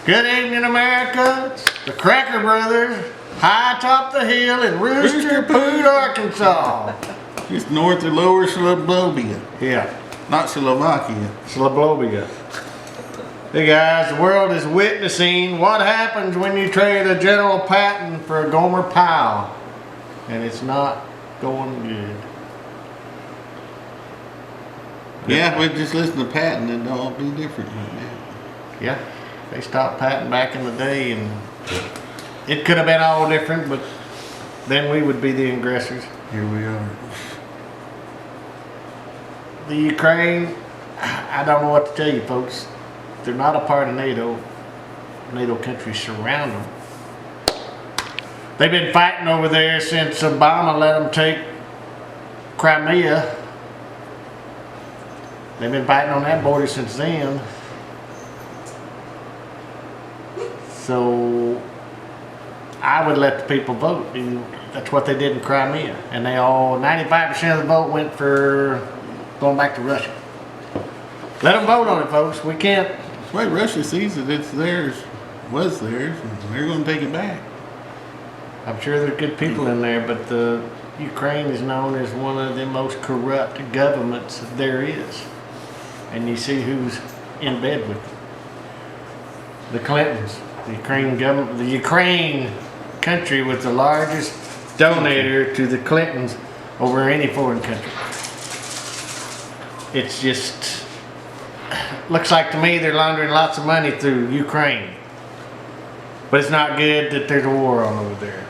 Good evening, America. It's the Cracker Brothers, high atop the hill in Rooster Poot, Arkansas. Just north of Lower Slobovia. Yeah, Not Slovakia. Slobovia. Hey guys, the world is witnessing what happens when you trade a General Patton for a Gomer Pyle. And it's not going good. Yeah, we just listen to Patton and it'll all be different right now. Yeah, they stopped Patton back in the day and it could have been all different, but then we would be the aggressors. Here we are. The Ukraine, I don't know what to tell you folks. They're not a part of NATO. NATO countries surround them. They've been fighting over there since Obama let them take Crimea. They've been fighting on that border since then. So I would let the people vote. That's what they did in Crimea. And they all, 95% of the vote went for going back to Russia. Let them vote on it, folks. We can't. That's why Russia sees it. It's theirs, was theirs, and they're going to take it back. I'm sure there's good people in there, but the Ukraine is known as one of the most corrupt governments there is. And you see who's in bed with them. The Clintons. The Ukraine government, the Ukraine country was the largest donator to the Clintons over any foreign country. It's just, looks like to me they're laundering lots of money through Ukraine. But it's not good that there's a war on over there.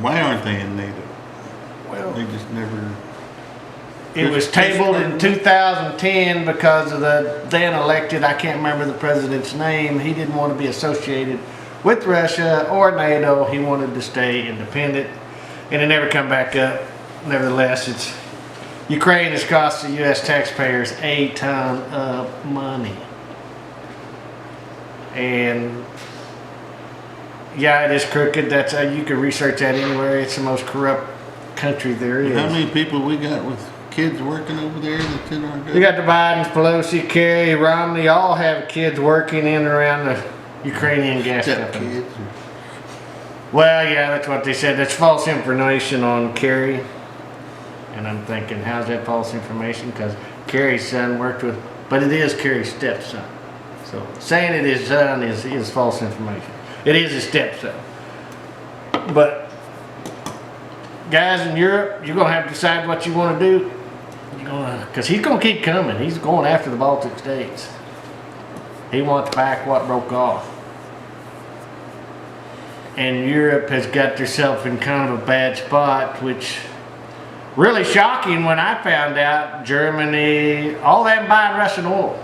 Why aren't they in NATO? Well, They just never. it was tabled in 2010 because of the then elected, I can't remember the president's name. He didn't want to be associated with Russia or NATO. He wanted to stay independent, and it never come back up. Nevertheless, Ukraine has cost the U.S. taxpayers a ton of money. And yeah, it is crooked. That's you can research that anywhere. It's the most corrupt country there is. How many people we got with kids working over there that's in our government? You got the Bidens, Pelosi, Kerry, Romney, all have kids working in and around the Ukrainian gas Except company. kids. Well, yeah, that's what they said. That's false information on Kerry. And I'm thinking, how's that false information? Because Kerry's son worked with, but it is Kerry's stepson. So saying it is his son is false information. It is his stepson. But guys in Europe, you're gonna have to decide what you want to do. Because he's gonna keep coming. He's going after the Baltic states. He wants back what broke off. And Europe has got herself in kind of a bad spot, which really shocking when I found out Germany, all them buying Russian oil.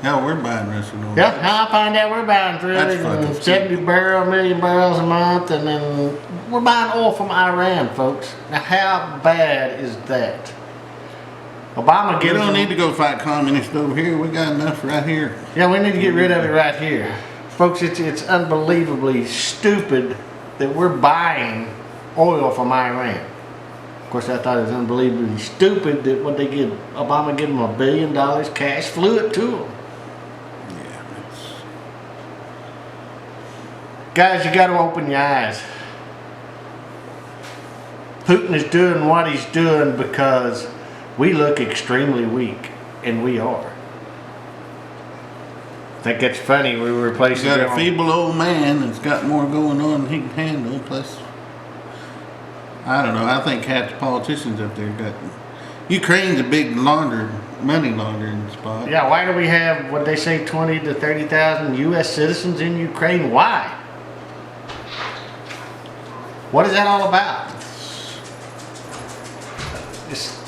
Hell, we're buying Russian oil. Yeah, how I find out we're buying 370 million barrels a month, and then we're buying oil from Iran, folks. Now, how bad is that? Obama We gives don't them, need to go fight communists over here. We got enough right here. Yeah, we need to get rid of it right here. Folks, it's unbelievably stupid that we're buying oil from Iran. Of course, I thought it was unbelievably stupid that what they give, Obama gave them $1 billion cash, flew it to them. Yeah, Guys, you got to open your eyes. Putin is doing what he's doing because we look extremely weak, and we are. I think it's funny, we were he's replacing got a them. feeble old man that's got more going on than he can handle. Plus, I don't know. I think half the politicians up there got. Ukraine's a big money laundering spot. Yeah, why do we have, what they say, 20 to 30,000 U.S. citizens in Ukraine? Why? What is that all about? It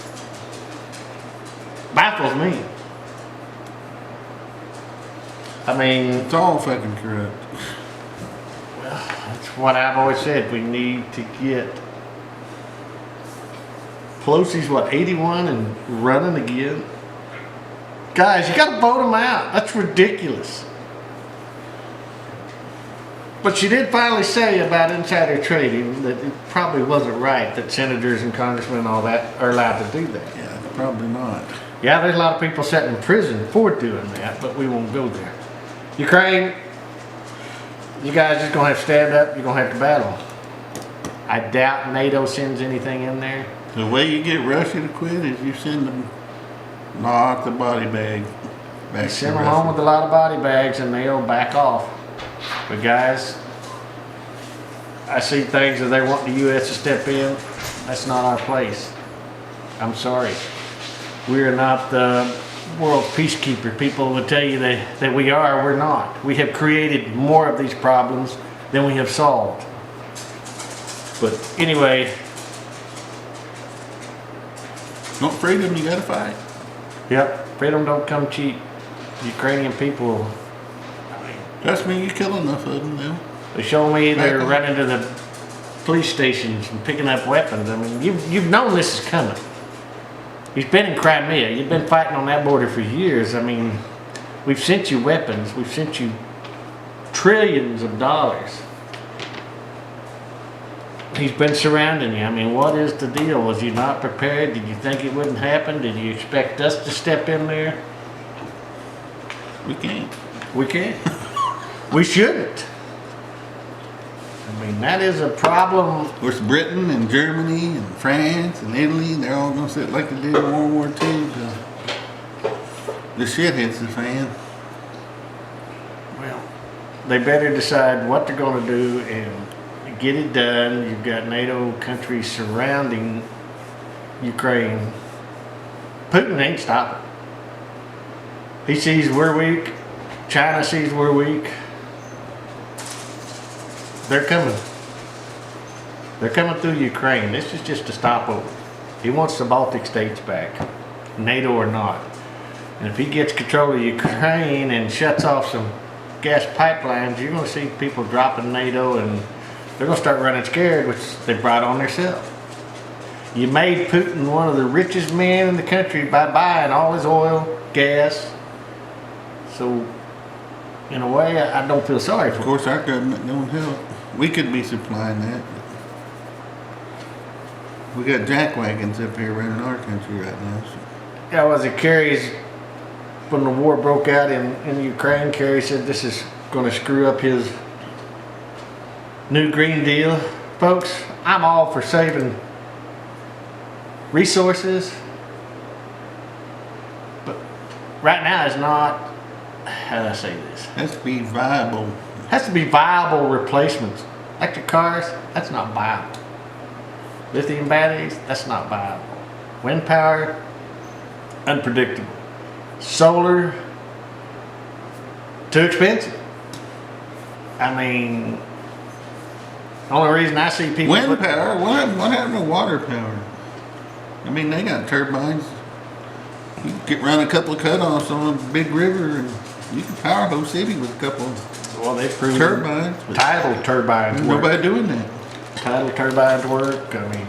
baffles me. I mean, It's all fucking corrupt. that's what I've always said. We need to get Pelosi's what, 81 and running again? Guys, you gotta vote him out. That's ridiculous. But she did finally say about insider trading that it probably wasn't right that senators and congressmen and all that are allowed to do that. Yeah, probably not. Yeah, there's a lot of people sitting in prison for doing that, but we won't go there. Ukraine, you guys just gonna have to stand up, you're gonna have to battle. I doubt NATO sends anything in there. The way you get Russia to quit is you send them lots of body bags back You to send them home Russia. with a lot of body bags and they'll back off. But guys, I see things that they want the U.S. to step in. That's not our place. I'm sorry. We are not the world's peacekeeper. People will tell you that we are, we're not. We have created more of these problems than we have solved. But anyway, Want freedom, you gotta fight. yep, freedom don't come cheap. Ukrainian people, Trust me, you kill enough of them now. they show me they're Back on. running to the police stations and picking up weapons. I mean, you've known this is coming. You've been in Crimea. You've been fighting on that border for years. I mean, we've sent you weapons. We've sent you trillions of dollars. He's been surrounding you. I mean, what is the deal? Was you not prepared? Did you think it wouldn't happen? Did you expect us to step in there? We can't. We can't. We shouldn't. I mean, that is a problem. Of course, Britain and Germany and France and Italy, they're all gonna sit like they did in World War II till the shit hits the fan. Well, they better decide what they're going to do and get it done. You've got NATO countries surrounding Ukraine. Putin ain't stopping. He sees we're weak. China sees we're weak. They're coming. They're coming through Ukraine. This is just a stopover. He wants the Baltic states back, NATO or not. And if he gets control of Ukraine and shuts off some gas pipelines, you're going to see people dropping NATO and they're going to start running scared, which they brought on themselves. You made Putin one of the richest men in the country by buying all his oil, gas. So, in a way, I don't feel sorry Of for him. course, our government don't help. We could be supplying that. But we got jackwagons up here running our country right now. So. Yeah, was it Kerry's, when the war broke out in Ukraine, Kerry said this is going to screw up his new Green Deal. Folks, I'm all for saving resources, but right now it's not, how do I say this? Has to be viable. Has to be viable replacements. Electric cars, that's not viable. Lithium batteries, that's not viable. Wind power, unpredictable. Solar, too expensive. I mean, the only reason I see people Wind power? What happened to water power? I mean, they got turbines. You can get run a couple of cutoffs on a big river and you can power a whole city with a couple of well, they've proven turbines. But tidal turbines work. nobody doing that. Tidal turbines work. I mean,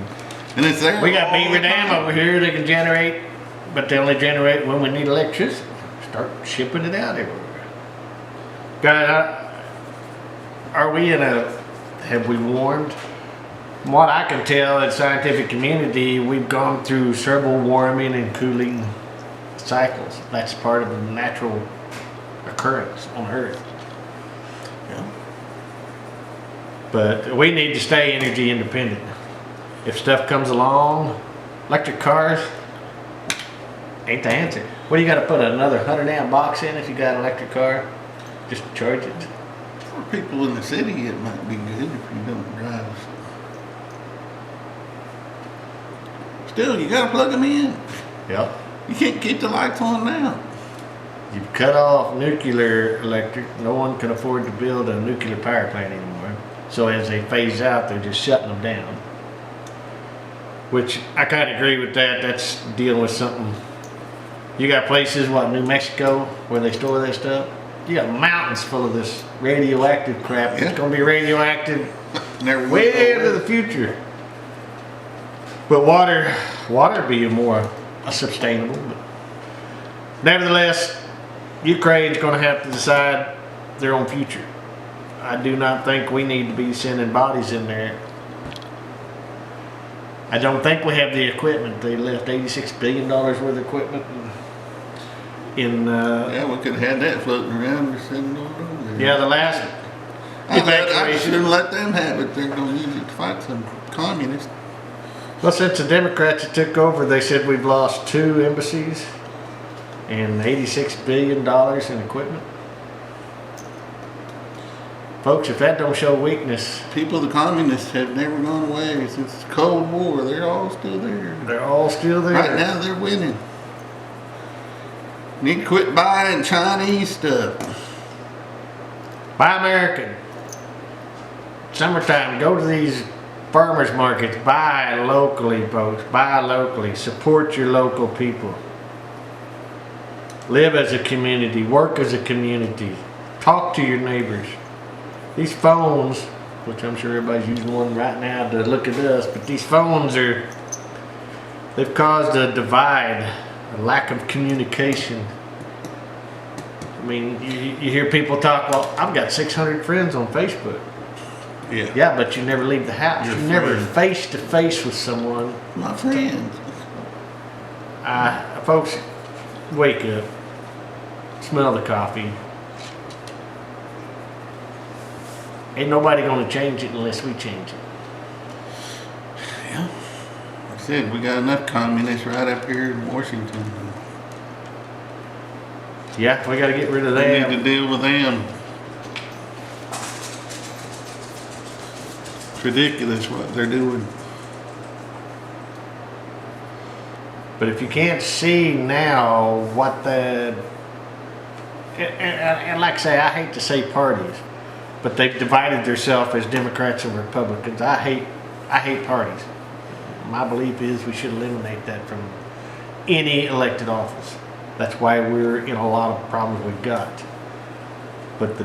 And it's there. we got all Beaver the Dam time. over here that can generate, but they only generate when we need electricity. Start shipping it out everywhere. Guys, are we in a, have we warmed? From what I can tell in the scientific community, we've gone through several warming and cooling cycles. That's part of the natural occurrence on Earth. Yeah. But we need to stay energy independent. If stuff comes along, electric cars ain't the answer. What do you got to put another 100 amp box in if you got an electric car? Just charge it. For people in the city, it might be good if you don't drive. Still, you gotta plug them in. Yep. You can't keep the lights on now. You've cut off nuclear electric. No one can afford to build a nuclear power plant anymore. So as they phase out, they're just shutting them down. Which I kind of agree with that. That's dealing with something. You got places, what, New Mexico, where they store that stuff? You got mountains full of this radioactive crap. Yeah. It's going to be radioactive Never will way go into the away. future. But water be more sustainable. But nevertheless, Ukraine's going to have to decide their own future. I do not think we need to be sending bodies in there. I don't think we have the equipment. They left $86 billion worth of equipment in Yeah, we could have had that floating around or sitting over there. yeah, the last I evacuation. shouldn't let them have it. They're going to use it to fight some communists. Well, since the Democrats took over, they said we've lost 2 embassies and $86 billion in equipment. Folks, if that don't show weakness, People, the communists, have never gone away since the Cold War. They're all still there. they're all still there. Right now, they're winning. Need to quit buying Chinese stuff. Buy American. Summertime, go to these farmers markets. Buy locally, folks. Buy locally. Support your local people. Live as a community. Work as a community. Talk to your neighbors. These phones, which I'm sure everybody's using one right now to look at us, but these phones they've caused a divide, a lack of communication. I mean, you hear people talk, well, I've got 600 friends on Facebook. Yeah. Yeah, but you never leave the house. Your You're never friend. face to face with someone. My friends. Folks, wake up. Smell the coffee. Ain't nobody gonna change it unless we change it. Yeah. Like I said, we got enough communists right up here in Washington. Yeah, we gotta get rid of We need them. to deal with them. It's ridiculous what they're doing. But if you can't see now what and like I say, I hate to say parties, but they've divided themselves as Democrats and Republicans. I hate parties. My belief is we should eliminate that from any elected office. That's why we're in a lot of problems we've got. But the